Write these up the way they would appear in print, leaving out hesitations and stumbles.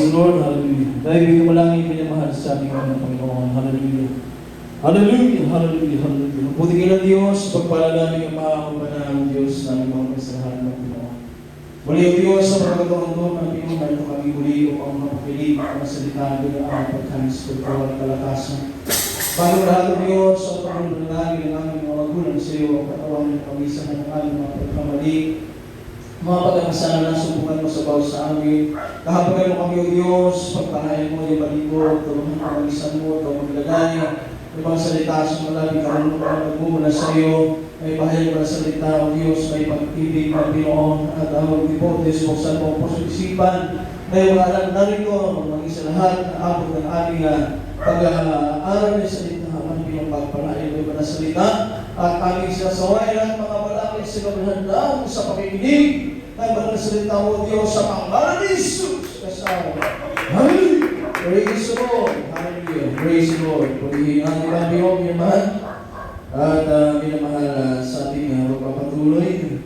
Praise the Lord. Hallelujah. Dahil bigyan mo lang yung pinamahal sa ating Panginoon. Hallelujah. Hallelujah. Hallelujah. Hallelujah. Mabuti ka ng Diyos. Pagpala namin ang mga kabanaan ng Diyos namin mga kasalahan ng Panginoon. Muli ang Diyos sa pagkakataon doon ng Panginoon na ito kami muli upang mapapilig ang masalita ng ang pagkanis pagkawa ng kalakasan. Bago lahat ng Diyos sa pagkakalunod namin ng aming mga magulang sa iyo ang katawan ng pamisan ng aming mga pagkamali. Mga pagkakasala na subukan mo sa bawat sa amin. Kahabagan mo kami o Diyos, pagpalain mo yung balingkod, tulungan mo ang isan mo, ito maglagay. Yung mga salita sa malabi, karunong mo na nagmumula sa iyo. May bahayag mo na salita o Diyos, may pag-ibig na Pinoon. At ang ipotes mo sa mong puso isipan. May mga alam na rin ko, mag-isa lahat na abot ng aming pag-aaral ng salita. Ang Pinoon pagpalain mo yung mga salita. At aming sinasaway lahat mga malapit sa kabahandaan sa pakikinig. Ay banal na salita mo, Diyos, sa pangalan ni Jesus. Kasama. Hallelujah. Praise the Lord. Hallelujah. Praise the Lord. Purihin natin ang Diyos, minamahal. At minamahal sa ating magpapatuloy.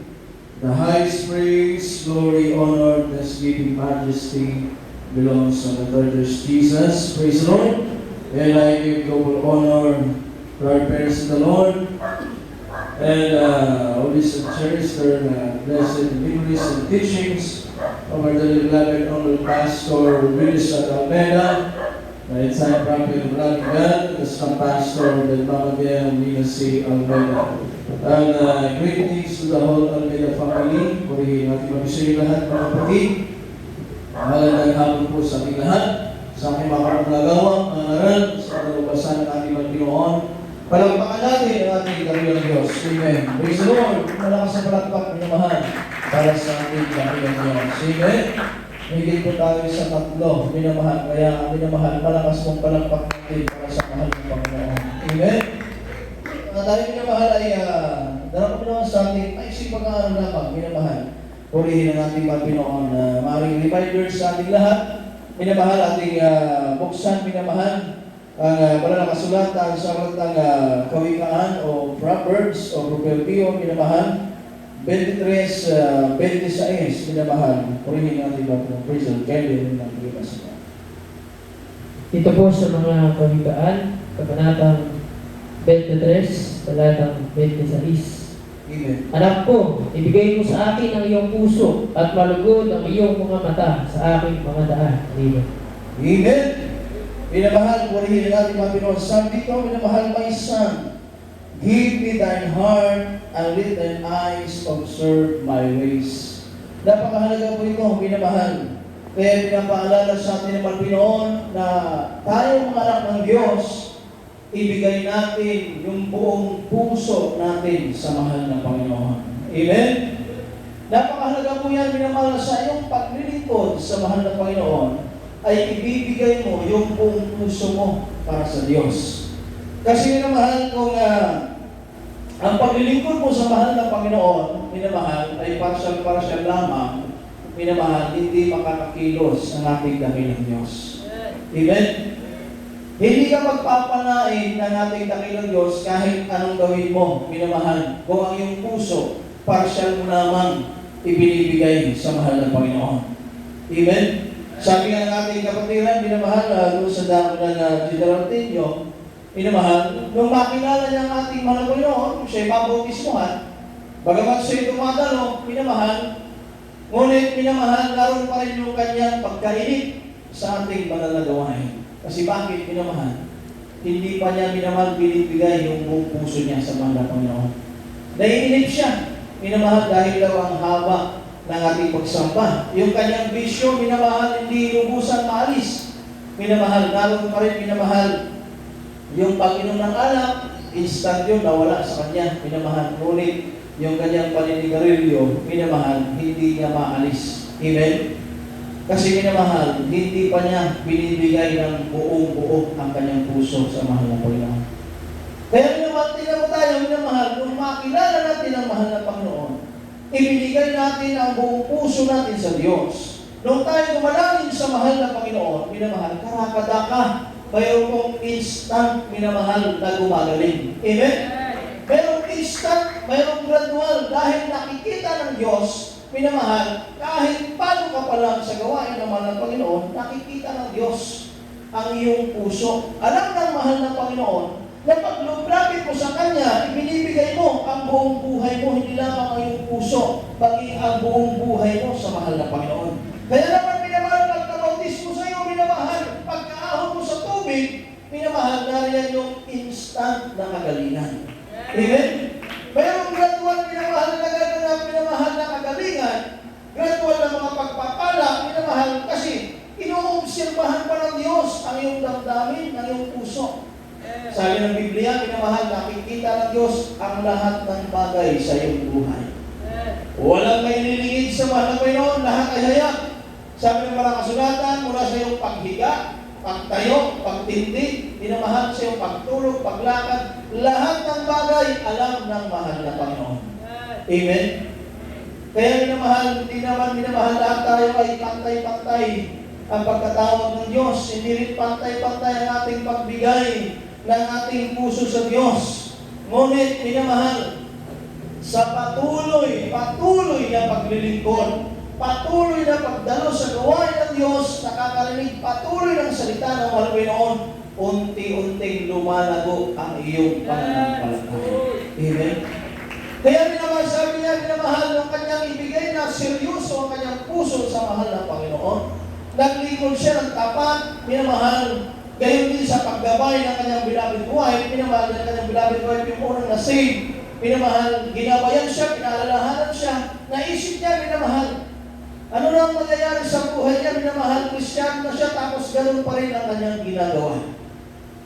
The highest praise, glory, honor, thanksgiving, majesty belongs to the Lord Jesus. Praise the Lord. And I give double honor to our parents in the Lord. And Holy Church, their blessed memories and teachings of our beloved Honorable Pastor Willis Almeida, the entire prophet of God, the Son Pastor of the Mamabia Minasi Almeida. And greetings to the whole Almeida family. Purihin natin mabisay lahat mga kapatid. Magandang hapon po sa ating lahat, sa aking mga kapaglagawa, mga aral, sa kalabasan ng ating Panginoon. Palagpakan natin ang ating dakilang Diyos. Amen. Praise the Lord. Malakas na palagpak, minamahal, para sa ating dakilang Diyos. Amen. Higit po tayo sa tatlo, minamahal. Kaya minamahal, malakas mong palagpak natin para sa mahal ng Panginoon. Amen. Tayo minamahal ay darap ko naman sa ating ay pag-aaral lamang, minamahal. Purihin ang ating Panginoon. Maaaring reminders sa ating lahat. Minamahal, ating buksan, minamahal. Ang wala na kasulatan sa matang kawikaan o Proverbs o Proverbio, minamahal. 23, 26, minamahal. Purihin natin ba ito? Praise the Lord. Kaya din ang pagkakasama. Ito po sa mga kawikaan, kabanatang 23, talatang 26. Amen. Anak ko, ibigay mo sa akin ang iyong puso at malugod ang iyong mga mata sa aking mga daan. Amen. Amen. Minamahal, purihin ang ating mga Pinoon. Sabi dito, minamahal, my son, give me thine heart and let thine eyes observe my ways. Napakahalaga po ito, minamahal. Kaya pinapaalala sa atin ng mga Pinoon na tayo mga anak ng Diyos, ibigay natin yung buong puso natin sa mahal ng Panginoon. Amen? Napakahalaga po yan, minamahal, sa iyong paglilingkod sa mahal ng Panginoon, ay ibibigay mo yung buong puso mo para sa Diyos. Kasi minamahal, kung ang paglilingkod mo sa mahal ng Panginoon, minamahal, ay partial lamang, minamahal, hindi makakakilos ang ating dakilang Diyos. Amen? Hindi ka magpapanain ng ating dakilang Diyos kahit anong gawin mo, minamahal, kung ang iyong puso, partial mo lamang ibinibigay sa mahal ng Panginoon. Amen? Sabi nga ng ating kapatiran, minamahal, doon sa dako na General Tenyo, minamahal, nung makilala niya ang ating mahal ng Panginoon, siya'y mabautismuhan, bagamat siya'y tumadalo, minamahal, ngunit minamahal, naroon pa rin yung kanyang pagkainip sa ating banal na gawain. Kasi bakit minamahal? Hindi pa niya minamahal binibigay yung buong puso niya sa mahal ng Panginoon. Naiinip siya, minamahal, dahil daw ang haba ng ating pagsamba. Yung kanyang bisyo, minamahal, hindi lubusan maalis. Minamahal, naroon pa rin, minamahal, yung pag-inom ng alak, instant yun, nawala sa kanya, minamahal. Ngunit, yung kanyang paninigarilyo, minamahal, hindi niya maalis. Amen? Kasi minamahal, hindi pa niya binibigay ng buong-buo ang kanyang puso sa mahal ng Panginoon. Kaya minamahal, tingnan mo tayo, minamahal, kung makilala natin ang mahal ng Panginoon, ibinigay natin ang buong puso natin sa Diyos. Nung tayo gumalangin sa mahal ng Panginoon, minamahal, karakadaka, mayroon kong instant, minamahal, na gumagaling. Amen? Mayroong instant, mayroong gradual, dahil nakikita ng Diyos minamahal, kahit paano ka pa lang sa gawain ng mahal ng Panginoon, nakikita ng Diyos ang iyong puso. Alam ng mahal ng Panginoon na pag lumapit mo sa Kanya, ibinibigay mo ang buong buhay mo, hindi lamang ang iyong puso, baging ang buong buhay mo sa mahal ng Panginoon. Kaya naman minamahal, pagkabautismo sa iyo, minamahal, pagkaahon mo sa tubig, minamahal, nariyan yung instant na kagalingan. Amen? Mayroong gradual minamahal na naganap, minamahal na kagalingan, gradual na mga pagpapala, minamahal, kasi inuobserbahan pa ng Diyos ang iyong damdamin, ang iyong puso. Sabi ng Biblia, minamahal, nakikita ng Diyos ang lahat ng bagay sa iyong buhay. Walang may nilingid sa mahal ng Panginoon, lahat ay hayag. Sabi ng mga kasulatan, mula sa iyong paghiga, pagtayo, pagtindi, minamahal sa iyong pagtulog, paglakad, lahat ng bagay alam ng mahal na Panginoon. Amen? Kaya minamahal, hindi naman minamahal lahat tayo ay pantay-pantay ang pagkatawag ng Diyos. Hindi rin pantay-pantay ang ating pagbigay ng ating puso sa Diyos. Ngunit minamahal, sa patuloy na paglilingkod, patuloy na pagdalo sa gawain ng Diyos, nakakarinig patuloy ng salita ng Panginoon, unti-unting lumalago ang iyong pananampalataya. Amen? Kaya minamahal, sabi niya, minamahal ng kanyang ibigay na seryoso ang kanyang puso sa mahal ng Panginoon. Naglingkod siya ng tapat, minamahal, gayon din sa paggabay ng kanyang beloved wife, minamahal ng kanyang beloved wife yung unang na-save, minamahal, ginabayan siya, pinaalalahanan siya, naisip niya, minamahal, ano na ang mangyayari sa buhay niya, minamahal, Kristiyan na siya, tapos ganoon pa rin ang kanyang ginagawa.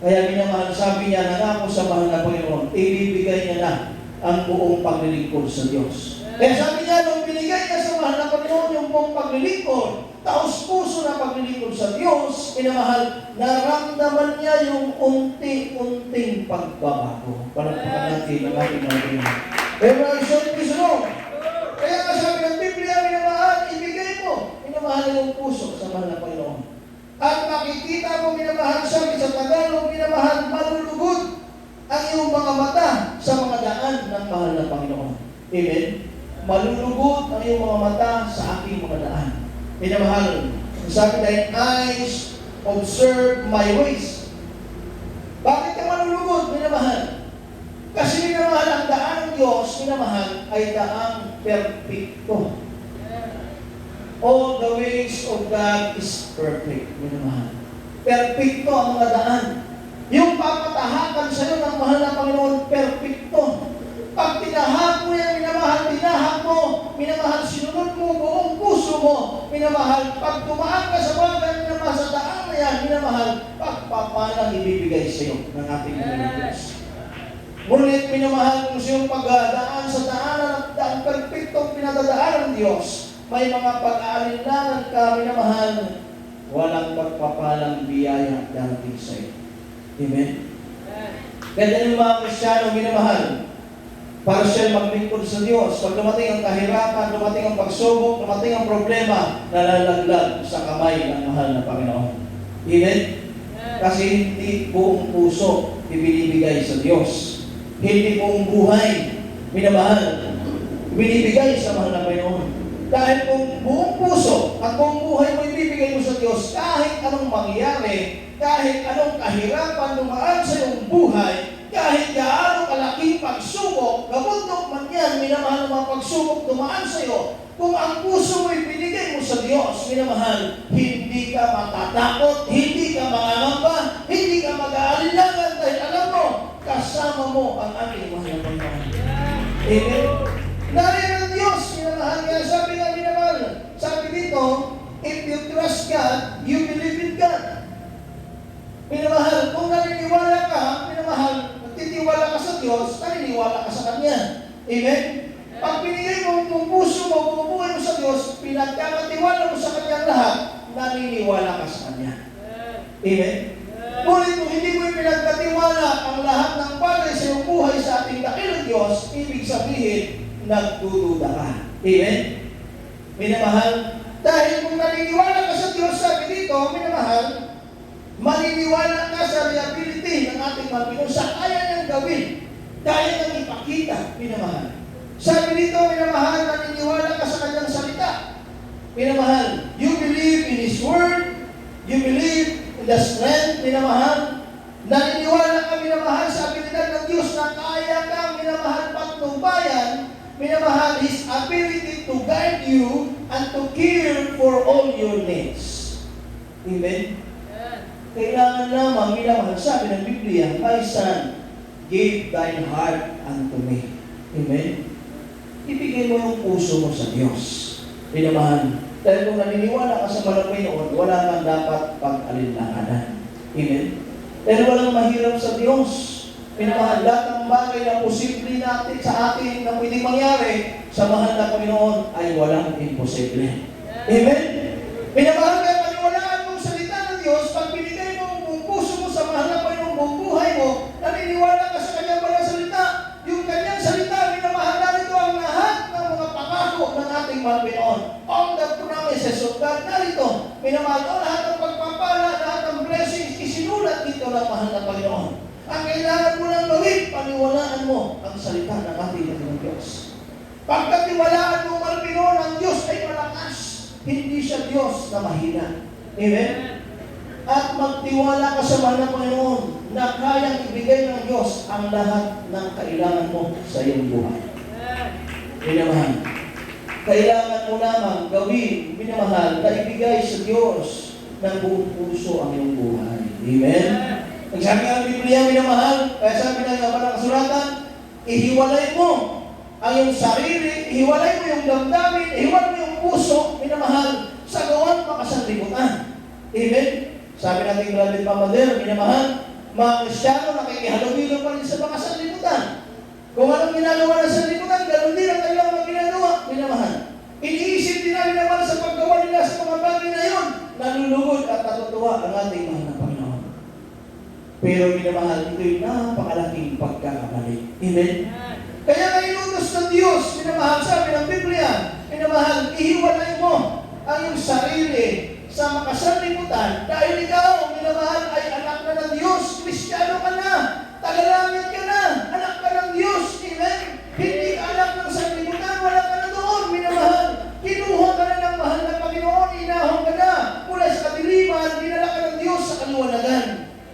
Kaya minamahal, sabi niya, nangako sa mahal na Panginoon, ibibigay niya na ang buong paglilingkod sa Diyos. Kaya sabi niya, nung binigay niya sa mahal na Panginoon yung buong paglilingkod, taos puso na paglilingkod sa Diyos, minamahal, naramdaman niya yung unti-unting pagbabago. Palagpakan natin ang ating Panginoon. Kaya mga isang Kristo, kaya nga sabi ng Biblia, minamahal, ibigay mo, minamahal yung puso sa mahal na Panginoon. At makikita mo, minamahal, sabi sa Tagalog, minamahal, malulugod ang iyong mga mata sa mga daan ng mahal na Panginoon. Amen? Malulugod ang iyong mga mata sa aking mga daan. Minamahal, sabi thine eyes observe my ways. Bakit ka malulugod, minamahal? Kasi minamahal, ang daan ng Diyos, minamahal, ay daang perfecto. All the ways of God is perfect, minamahal. Perfecto ang mga daan. Yung papatahakan sa iyo ng mahal na Panginoon, perfecto. Pag tinahak mo yan, minamahal, tinahak mo, minamahal, sinunod mo buong puso mo, minamahal, pag tumaan ka sa bagay, minamahal, sa daan na yan, minamahal, pagpapalang ibibigay sa iyo ng ating Diyos. Ngunit minamahal, kung siyong pagdaan sa daanan at perfectong pinadadaan ng Diyos, may mga pag-aalinlangan ka, minamahal, walang pagpapalang biyaya darating sa iyo. Amen? Ganda yung mga Kristiyano, minamahal, para siya maglingkod sa Diyos. Pag dumating ang kahirapan, dumating ang pagsubok, dumating ang problema, nalalaglag sa kamay ng mahal na Panginoon. Amen? Kasi hindi buong puso ibinibigay sa Diyos. Hindi buong buhay, minamahal, ibinibigay sa mahal na Panginoon. Dahil kung buong puso at buong buhay mo ibibigay mo sa Diyos, kahit anong mangyari, kahit anong kahirapan dumaan sa iyong buhay, kahit gaano kalaking pagsubok, kabundok man yan, minamahal ng mga pagsubok dumaan sa iyo, kung ang puso mo ibinigay mo sa Diyos, minamahal, hindi ka matatakot, hindi ka mangangamba, hindi ka mag-aalinlangan dahil alam mo, kasama mo ang aking mahal na Panginoon. Amen? Nariyan ang Diyos, minamahal nga, sabi nga minamahal, sabi dito, if you trust God, you believe in God. Minamahal, kung naniniwala ka, minamahal, nagtitiwala ka sa Diyos, naniniwala ka sa Kanya. Amen? Pag binigay mo ang puso mo, bumubuhay mo sa Diyos, pinagkakatiwala mo sa Kanyang lahat, naniniwala ka sa Kanya. Amen? Ngunit kung hindi mo pinagkatiwala ang lahat ng bagay sa iyong buhay sa ating dakilang Diyos, ibig sabihin, nagdududa ka. Amen? Minamahal, dahil kung naniniwala ka sa Diyos, sabi dito, minamahal, maniniwala ka sa reliability ng ating Panginoon, sa kaya niyang gawin, kaya niyang ipakita, minamahal. Sabi dito, minamahal, naniniwala ka sa kanyang salita. Minamahal, you believe in His Word, you believe in the strength, minamahal. Naniniwala ka, minamahal, sa abilidad ng Diyos na kaya kang, minamahal, patnubayan, minamahal, His ability to guide you and to care for all your needs. Amen? Kailangan lamang, minamahal, sabi ng Biblia, my son, give thine heart unto me. Amen? Ibigay mo yung puso mo sa Diyos. Minamahal, dahil kung naniniwala ka sa Panginoon, wala kang dapat pag-alinlanganan. Amen? Dahil walang mahirap sa Diyos. Minamahal, lahat ng bagay na posible natin sa atin na pwedeng mangyari sa mahal na Panginoon ay walang imposible. Amen? Minamahal, kaya paniwalaan mong salita ng Diyos, pag binigay mo ang buong puso mo sa mahal na Panginoon, buong buhay mo, naniniwala ka sa kanyang walang salita. Yung kanyang salita, minamahal na ito ang lahat ng mga pangako ng ating mahal Panginoon. All the promises of God, narito, minamahal ko lahat ng pagpapala, lahat ng blessings, isinulat dito ng mahal na Panginoon. Ang kailangan mo lang gawin, paniwalaan mo ang salita ng ating ng Diyos. Pagkatiwalaan mo, mahal Panginoon, ang Diyos ay malakas. Hindi siya Diyos na mahina. Amen? At magtiwala ka sa mahal na Panginoon na kayang ibigay ng Diyos ang lahat ng kailangan mo sa iyong buhay. Minamahal, kailangan mo lamang gawin, minamahal, na ibigay sa Diyos ng buong puso ang iyong buhay. Amen? Nagsabi ang Biblia, minamahal, kaya sabi ng mga kasulatan, ihiwalay mo ang iyong sarili, ihiwalay mo yung damdamin, ihiwalay mo yung puso, minamahal, sa gawang makasanlibutan. Amen? Sabi natin Brother Pamader, minamahal, mga Kristiyano nakikihalubilo pa rin sa mga sanlibutan. Kung anong ginagawa ng sanlibutan, ganoon din ang kanilang mga ginagawa, minamahal. Iniisip din namin naman sa paggawa nila sa mga bagay na yun, nalulugod at natutuwa ang ating mahal na Panginoon. Pero minamahal, ito'y napakalaking pagkakamali. Amen? Kaya nga inutos ng Diyos, minamahal, sabi ng Biblia, minamahal, ihiwalay mo ang iyong sarili sa makasanlibutan dahil ikaw, minamahal, ay anak na ng Diyos, Kristiyano ka na, tagalangit ka na, anak ka ng Diyos, amen? Hindi ka anak ng sanlibutan, wala ka na doon, minamahal. Kinuha ka na ng mahal na Panginoon, inahon ka na, mula sa kadiliman, dinala ka ng Diyos sa kaliwanagan.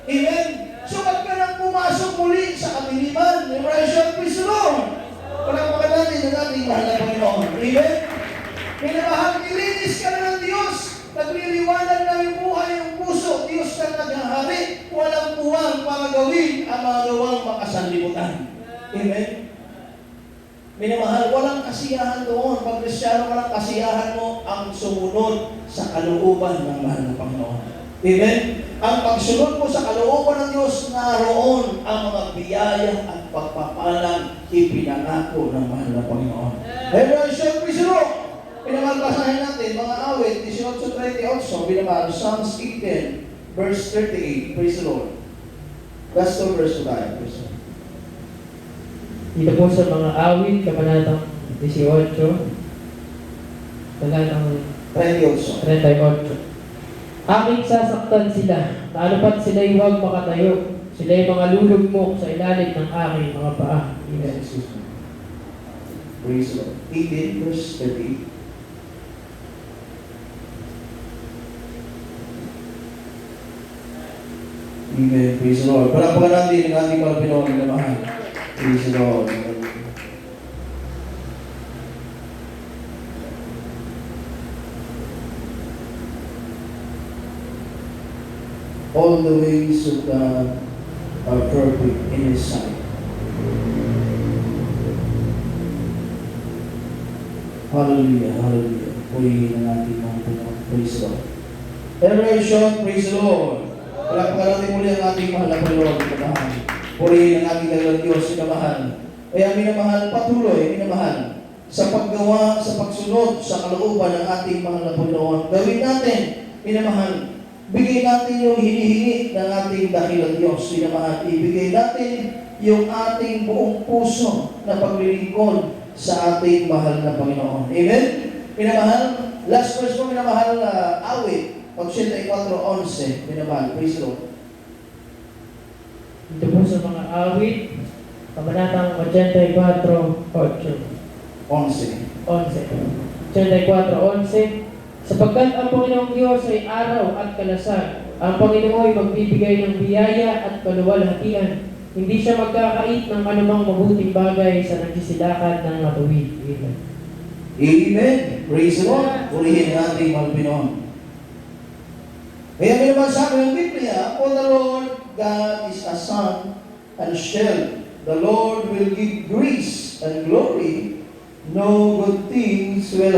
Amen? So, wag ka nang pumasok muli sa kadiliman. Memorize, praise the Lord. Palakpakan natin ang ating mahal na Panginoon. Amen? Minamahal, nilinis ka na ng Diyos. Nagliliwanag na yung buhay, yung puso. Diyos na naghahari. Walang puwang para gawin ang mga gawang makasanlibutan. Amen? Minamahal, walang kasiyahan doon. Pag Kristiyano, walang kasiyahan mo ang sumunod sa kalooban ng mahal na Panginoon. Amen? Ang pagsunod mo sa kalooban ng Diyos, naroon ang mga biyaya at pagpapalang ipinangako ng mahal na Panginoon. Amen? Siyempre, sino? Pinamagbasahin natin, mga awit, 18:38, binamahal, Psalms 8:10, verse 38, praise the Lord. Last two verse tayo, praise the Lord. Dito po sa mga awit, kabanatang 18, talatang 38. 38. Aking sasaktan sila, naalupat sila'y huwag makatayo. Sila'y mga lulugmok sa ilalim ng aking mga paa. Amen. Excuse me. Praise the Lord. 18 verse 38. Amen. Praise the Lord. Palakpakan natin ang ating mga Pinoon na mahal. Praise the Lord. All the ways of God are perfect in His sight. Hallelujah, hallelujah. Purihin ang ating mga Pinoon. Praise the Lord. Everyone, praise the Lord. Palakpakan natin muli ang ating mahal na Panginoon. Purihin ang ating dalang Diyos, minamahal. Kaya minamahal, patuloy, minamahal. Sa paggawa, sa pagsunod, sa kalooban ng ating mahal na Panginoon. Gawin natin, minamahal. Bigay natin yung hinihingi ng ating dakilang Diyos, minamahal. Ibigay natin yung ating buong puso na paglilingkod sa ating mahal na Panginoon. Amen? Minamahal, last verse po, minamahal, awit. 84:11, minamahal. Praise the Lord. Dito po sa mga awit, kabanatang 84:8. 34:11. Sapagkat ang Panginoong Diyos ay araw at kalasag, ang Panginoon ay magbibigay ng biyaya at kaluwalhatian. Hindi siya magkakait ng anumang mabuting bagay sa nagsisilakan ng matuwid. Amen. Amen. Praise the Lord. Purihin natin mga Pinoon. Kaya may naman sabi ng Biblia, for the Lord God is a sun and shield. The Lord will give grace and glory. No good things will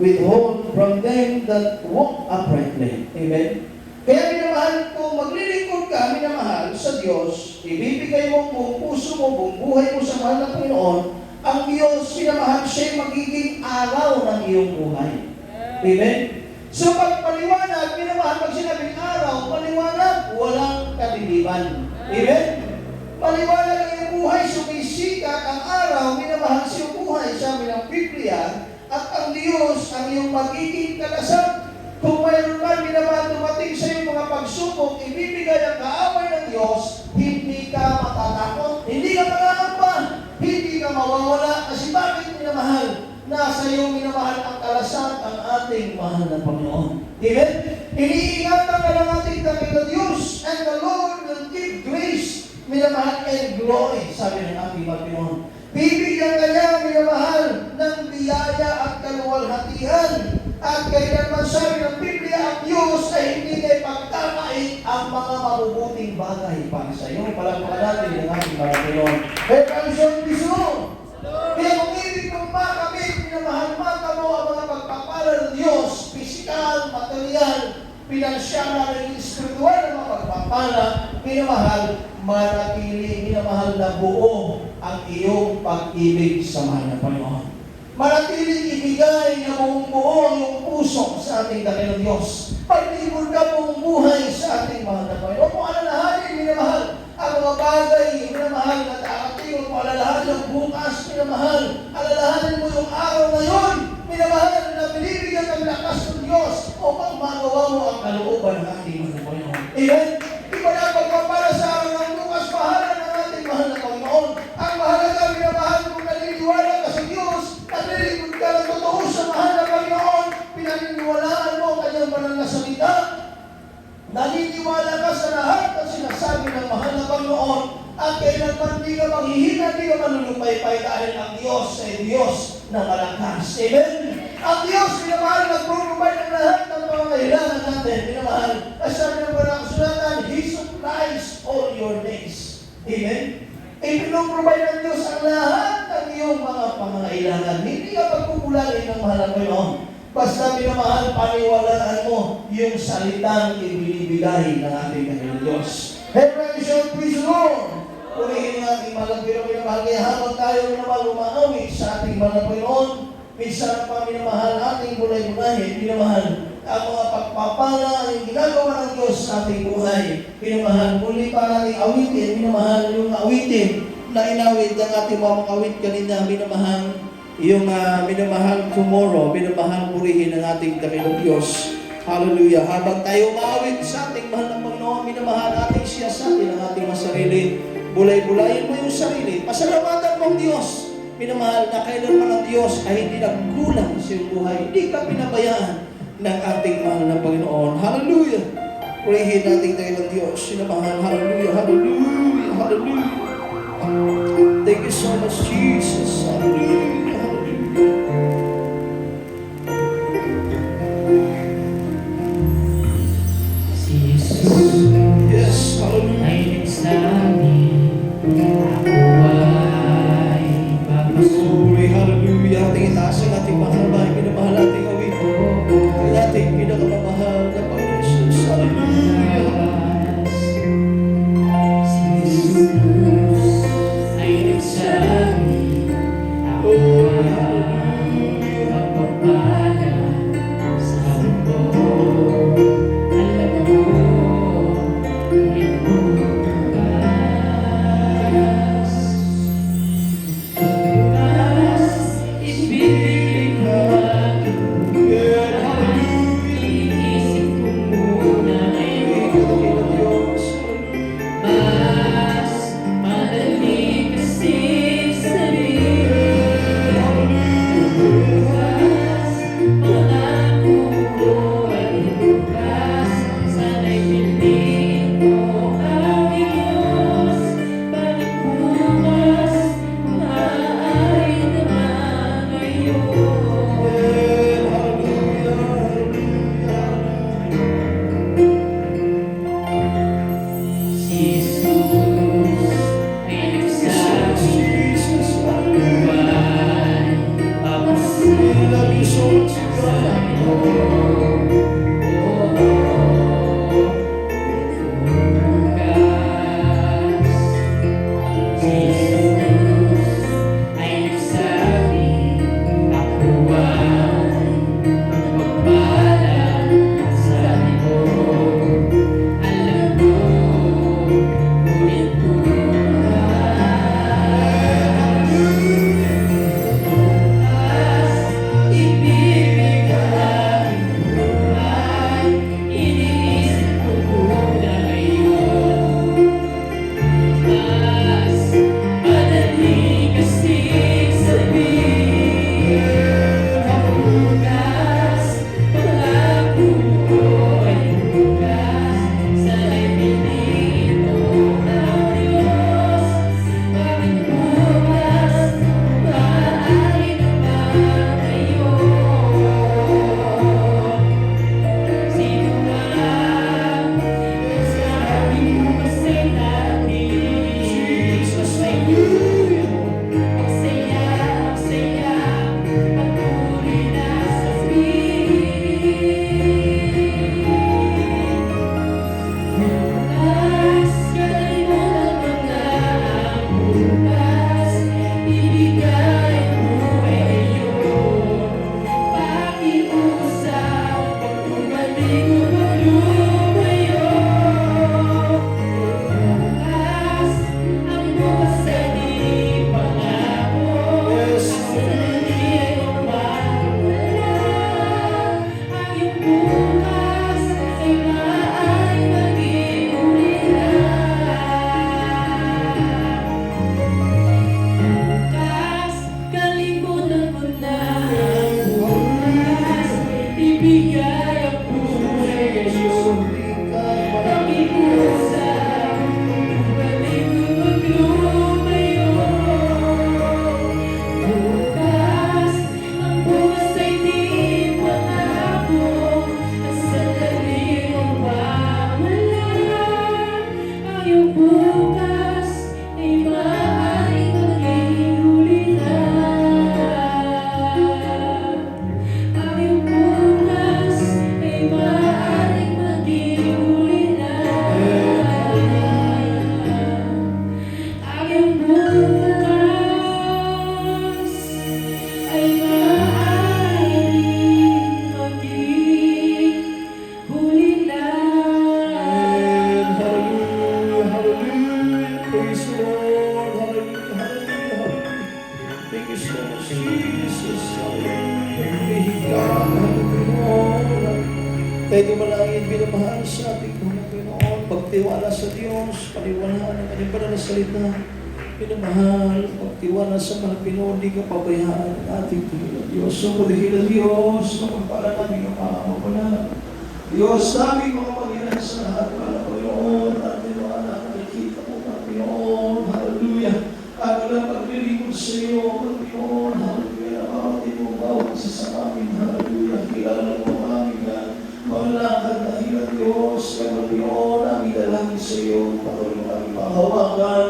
withhold from them that walk uprightly. Amen. Kaya minamahal ko, maglilingkod ka, minamahal sa Diyos, ibibigay mo buong puso mo, buong buhay mo sa mahal na Panginoon, ang Diyos, minamahal siya magiging araw ng iyong buhay. Amen. So pag paliwanag, minamahal, pag sinabing araw, paliwanag, walang kadiliman. Amen. Paliwanag ang iyong buhay, sumisikat ang araw, minamahal sa iyong buhay, sabi ng Biblia, at ang Diyos ang iyong magiging kalasag. Kung mayroon man minamahal dumating sa iyong mga pagsubok, ibibigay ang kaaway ng Diyos, hindi ka matatakot, hindi ka mangangamba, hindi ka mawawala. Kasi bakit minamahal? Nasa iyong minamahal ang kalasag ang ating mahal na Panginoon. Amen? Iniingatan ka ng ating dakilang Diyos, and the Lord will give grace, minamahal, and glory, sabi ng ating Panginoon. Bibigyan ka niya, minamahal, ng biyaya at kaluwalhatian. At kailanman sabi ng Biblia, ang Diyos ay hindi niya pagkakait ang mga mabubuting bagay para sa iyo. Palagpakan natin ang ating mga Panginoon. Revelation Biso. Kaya kung ibig mong makamit, minamahal mo ang mga pagpapala ng Diyos, pisikal, material, pinansyal na espiritual na mga pagpapala, minamahal, manatili, minamahal na buo ang iyong pag-ibig sa mahal na Panginoon. Manatiling ibigay na buong buo yung puso sa ating dakilang Diyos. Paglibod ka buong buhay sa ating mahal na Panginoon. Kung alalahanin, minamahal, ang mga bagay, minamahal, na darating, kung alalahanin ang bukas, minamahal, alalahanin mo yung araw na yun, minamahal, na binibigyan ng lakas ng Diyos upang magawa mo ang kalooban ng ating mahal na Panginoon. Amen? Iba na pagpapala sa araw ng bukas, mahalan ng ating mahal na Panginoon. Ang mahalaga, minamahal, kung naniniwala ka sa Diyos, naglilingkod ka ng totoo sa mahal na Panginoon, pinaniniwalaan mo ang kanyang banal na salita, naniniwala ka sa lahat ng sinasabi ng mahal na Panginoon, at kailanman di ka maghihina, di ka manulumpaypay dahil ang Diyos ay Diyos na malakas. Amen? Ang Diyos, minamahal, nag-provide ng lahat ng mga kailangan natin. Minamahal, at sabi ng banal kasulatan, He supplies all your needs. Amen? Ipinoprovide ng Diyos ang lahat ng iyong mga pangangailangan. Hindi ka pagkukulangin ng mahal na Panginoon. Basta minamahal, paniwalaan mo yung salitang ibinibigay ng ating Panginoon Diyos. Revelation, praise the Lord! Purihin ng ating mahal na minamahal. Kaya habang tayo minamahal umaawit sa ating mahal na Panginoon, minsan pa minamahal ating bulay-bulahin, minamahal ang mga pagpapala ang ginagawa ng Diyos sa ating buhay. Minamahal, muli pa natin awitin, minamahal yung awitin na inawit ng ating mga awit kanina, minamahal yung minamahal tomorrow, minamahal purihin ng ating dakilang Diyos. Hallelujah. Habang tayo maawit sa ating mahal na Panginoon, minamahal natin siya sa atin ang ating mga sarili. Bulay-bulayin mo yung sarili. Pasalamatan mo ang Diyos. Minamahal na kailanman ang Diyos ay hindi nagkulang sa iyong buhay. Hindi ka pinabayaan ng ating mahal na Panginoon. Hallelujah! Purihin natin dakilang Diyos. Minamahal. Hallelujah! Hallelujah! Hallelujah! Thank you so much, Jesus. Hallelujah! Si Jesus Yes, hallelujah. ay nagsabi, ako ay papasukin. Hallelujah. Ating itaas ang ating mahalabay. Minamahal ating awit. Ang ating pinakamamahal na Panginoon Jesus. Hallelujah. Si Jesus ay nagsabi, ako pagtiwala sa Diyos, paniwalaan ang kanyang banal na salita. Minamahal, pagtiwala sa mga Pinoon, di ka pabayaan ng ating Panginoon Diyos. So, pagdahilan Diyos, mapagpala namin ang mga Diyos namin mga Panginoon sa lahat, mga Panginoon, at tiniwala ang nakikita mo, mga Panginoon, hallelujah. Ang lang paglilingkod sa iyo, mga Panginoon, hallelujah. Nakakatid mo bawat isa sa amin, hallelujah. Kilala mo ang aming mga lakad na hilang Diyos, mga Panginoon, aming dalangin sa iyo, patuloy mo kami mahawakan,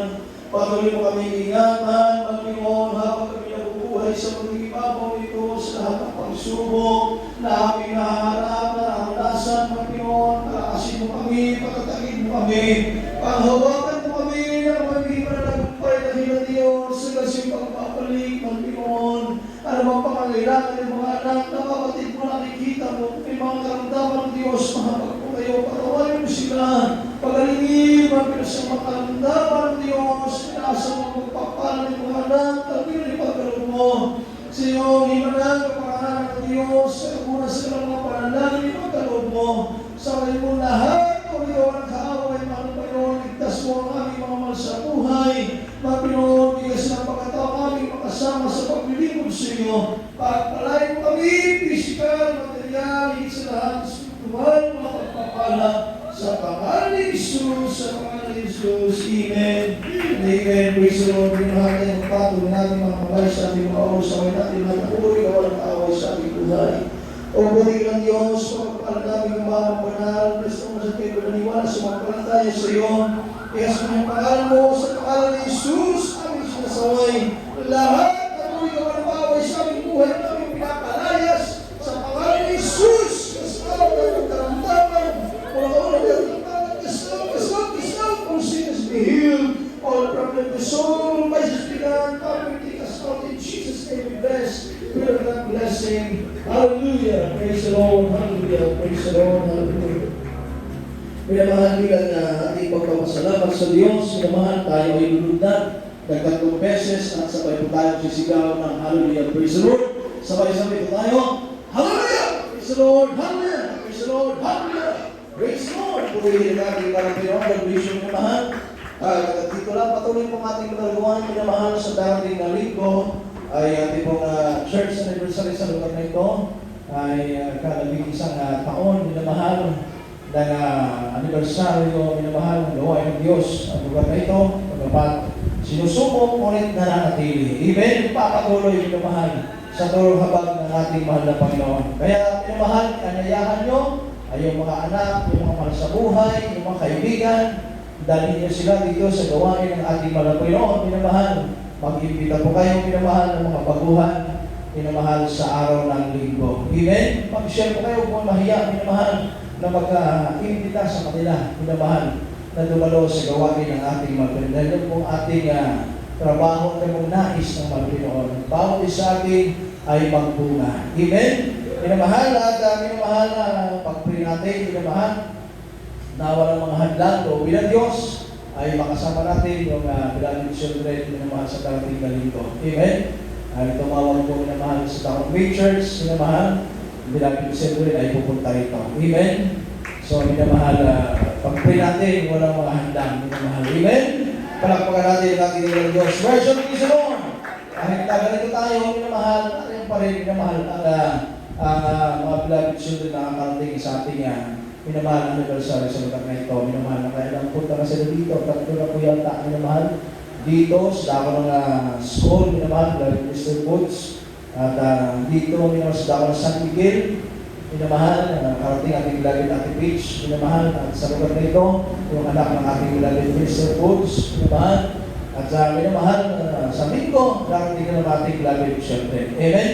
patuloy mo kami ingatan, mga Panginoon, habang kami nabubuhay sa pag-ibabaw nito sa lahat ng pagsubok na aming naharap, na naranasan, mga Panginoon, palakasin mo kami, pagkatagin mo kami, panghawakan mo kami, na pag-iba na nagpapay na hilang Diyos, sa kasing pagpapalik, mga Panginoon, ano bang pangangailangan ng mga anak na kapatid mo nakikita mo, may mga karamdaman ng Diyos, mahapag po kayo, patawarin mo sila, pagalingin, mga pinasang mga karamdaman ng Diyos, pinasa mo magpapala ng mga anak, tabi na ipagkalog mo, sa iyong himanang kapangalan ng Diyos, sa una sa mga panalangin, ipagkalog mo, sa kayo mo lahat, o ito ang kaaway, mga Panginoon, ligtas mo ang aming mga mahal sa buhay, mga Panginoon, bigas ng pagkatawa aming makasama sa paglilingkod sa iyo, pagpalain mo kami, physical, material, higit sa lahat, spiritual, mga pagpapala, sa pangalan ni Jesus, sa pangalan ni Jesus, Amen. Amen. Praise the Lord. Pinahal natin ang patuloy natin mga kamay sa ating mga oras, sa natin mga patuloy na walang away sa ating buhay. O buhay ng Diyos, pagpapala namin ang mga banal, gusto mo sa kayo naniwala sa mga palataya sa iyo. Kaya sa mga pangalan mo, sa pangalan ni Jesus, aming sinasaway. Lahat na tuloy na walang away sa aming buhay namin pinapalayas sa pangalan ni Jesus. Kasama ng karamdaman, walang all sickness be healed, all problems be solved, vices be gone, poverty cast out in Jesus' name we bless, we are God blessing. Hallelujah, praise the Lord, hallelujah, praise the Lord, hallelujah. Minamahal bilang na ating pagpapasalamat sa Diyos, minamahal tayo ay lulundan, nagtatlong beses at sabay po tayo sisigaw ng hallelujah, praise the Lord. Sabay-sabay po tayo, hallelujah, praise the Lord, hallelujah, praise the Lord, hallelujah. Praise the Lord! Purihin natin para Pinoon, God-bless yung mahal. Dito lang, patuloy pong ating magagawa ng minamahal sa darating na linggo ay ating pong church anniversary sa lugar na ito ay kalabing isang taon minamahal ng anibersaryo minamahal ng gawain ng Diyos ang lugar na ito pagkapat sinusubok ulit na nanatili. Amen! Papatuloy minamahal sa tulong habang ng ating mahal na Panginoon. Kaya minamahal, anayahan nyo ay yung mga anak, yung mga mahal sa buhay, yung mga kaibigan, dalhin niyo sila dito sa gawain ng ating mahal na Panginoon, minamahal. Mag-imbita po kayo, minamahal, ng mga baguhan, minamahal sa araw ng linggo. Amen? Mag-share po kayo kung mahiya, minamahal, na mag-imbita sa kanila, minamahal, na dumalo sa gawain ng ating mahal na Panginoon. Dahil yun pong ating trabaho at mong nais ng mahal na Panginoon. Bawat isa ating ay magbunga. Amen? Minamahal at minamahal na pag-pray natin, minamahal na walang mga hadlang o bilang Diyos ay makasama natin yung bilang children minamahal sa darating na linggo. Amen? Tumawag po minamahal sa taong May Church, minamahal, bilang children ay pupunta rito. Amen? So minamahal, pag-pray natin, walang mga hadlang, minamahal. Amen? Palakpakan natin ang ating ng Diyos. Worship is the Lord! Kahit ganito tayo, minamahal, natin pa rin, minamahal ang mga beloved children na nakakarating sa ating minamahal na anniversary sa lugar na ito. Minamahal na kailang punta na sila dito. Tatlo na po yata minamahal dito sa dako ng school, minamahal, beloved Mr. Woods. At dito, minamahal sa dako ng San Miguel, minamahal, nakarating ating beloved Ate Peach, minamahal. At sa lugar na ito, yung anak ng ating beloved Mr. Woods, minamahal. At sa minamahal, sa linggo, nakarating na ng ating beloved children. Amen?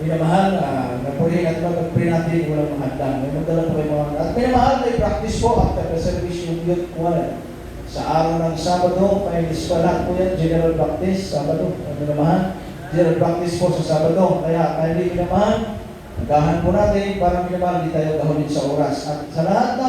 Minamahal, nagpurihin at mag-pray natin, walang mahadlang. May magdala po kayo mga at minamahal, may practice po after the service yung youth choir. Sa araw ng Sabado, may dispalat po yan, General Baptist, Sabado. Minamahal, General Baptist po sa Sabado. Kaya, hindi minamahal, nagahan po natin para minamahal, hindi tayo gahunin sa oras. At sa lahat ng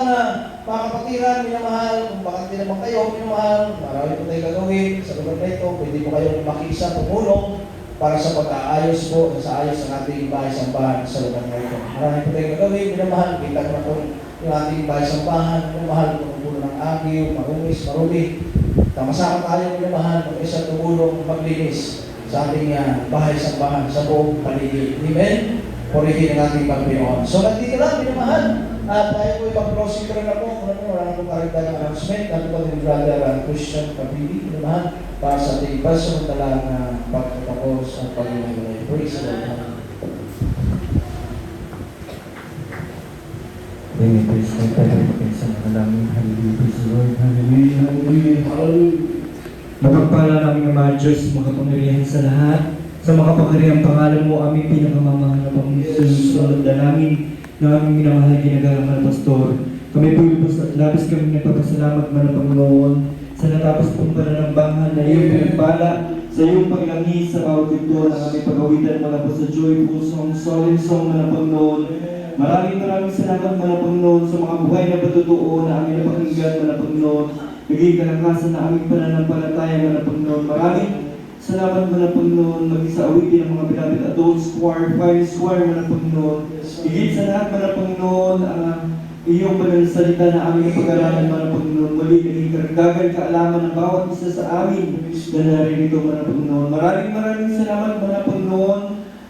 mga kapatiran, minamahal, kung bakit din naman kayo, minamahal, marami po tayo gagawin sa lugar na ito, pwede po kayo makisa, tumulong, para sa pag-aayos po, sa ayos ng ating bahay-sambahan sa lugar na ito. Marami po tayong gagawin, minamahal, kita ko na po yung ating bahay-sambahan, minamahal, kung ng Baguio, Marumis, Marumi. Tamasama tayo minamahal ng isang tumulong maglinis sa ating bahay-sambahan sa buong paligid. Amen? Purihin ang ating Panginoon. So, nandito lang, minamahal. At tayo po ipag-closing ko rin ako. Kung ano, wala akong karagdagang announcement. Ano po din Brother Christian Kapili, minamahal, para sa ating pasamantalang pagtatapos at pag-iwalay. Praise the Lord. Amen. Praise God. Tayo sa mga namin. Hallelujah. Praise the Lord. Hallelujah. Hallelujah. Hallelujah. Mapagpala namin ang mga Diyos, makapangyarihan sa lahat. Sa makapangyarihan pangalan mo, aming pinakamamahal na Panginoon. Sunod na namin na aming minamahal ginagalang na pastor. Kami po labis kami nagpapasalamat man ang Panginoon sa natapos pong pananambangan na iyong pinagpala sa iyong paglangis sa bawat ito ng aming pag-awitan mula po sa joyful song, solemn song man ang Panginoon. Maraming salamat man ang Panginoon sa mga buhay na patutuo na aming napakinggan man ang Panginoon. Naging kalakasan na aming pananampalataya man ang Panginoon. Maraming salamat man ang Panginoon, maging sa awitin ng mga beloved adults, choir, fire choir man ang Panginoon. Higit sa lahat man ang Panginoon, ang iyong banal na salita na aming napag-aralan man ang Panginoon. Muli, naging karagdagan kaalaman ng bawat isa sa amin na naririto man ang Panginoon. Maraming salamat man ang Panginoon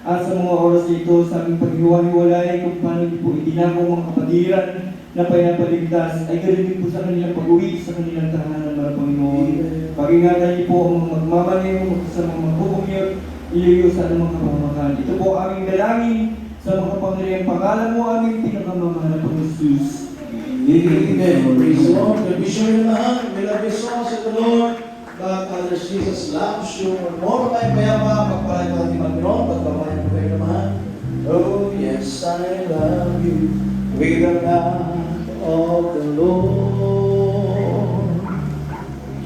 at sa mga oras ito sa aming paghiwalay kung paano po itinako mga kapatiran na pinapaligtas ay galing din po sa kanilang pag-uwi sa kanilang tahanan ng Panginoon. Pag-ingatan niyo po ang mga magmamaliw sa mga magkukumiyot, ilayo sa anumang kapamakan. Ito po aming dalangin sa mga pangyariang pangalan mo aming pinakamamahal na Panginoon. Amen. Praise the Lord. God be sure you lahat. We love you so much in the Lord. God, Father Jesus loves you. More tayo mayama, pagpalain mo ating Panginoon, pagpapalain mo kayo naman. Oh, yes, I love you with the love of the Lord.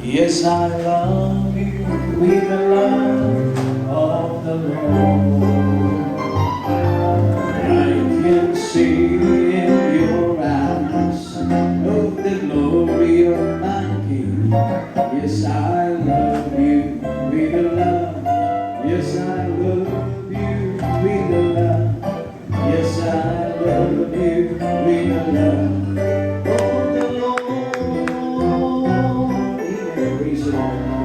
Yes, I love you with the love of the Lord. I can see in your eyes, oh, the glory of my King. Yes, I love you with the love. Yes, I love you with the love. Yes, I love you with the love of the Lord. Amen. Praise the Lord.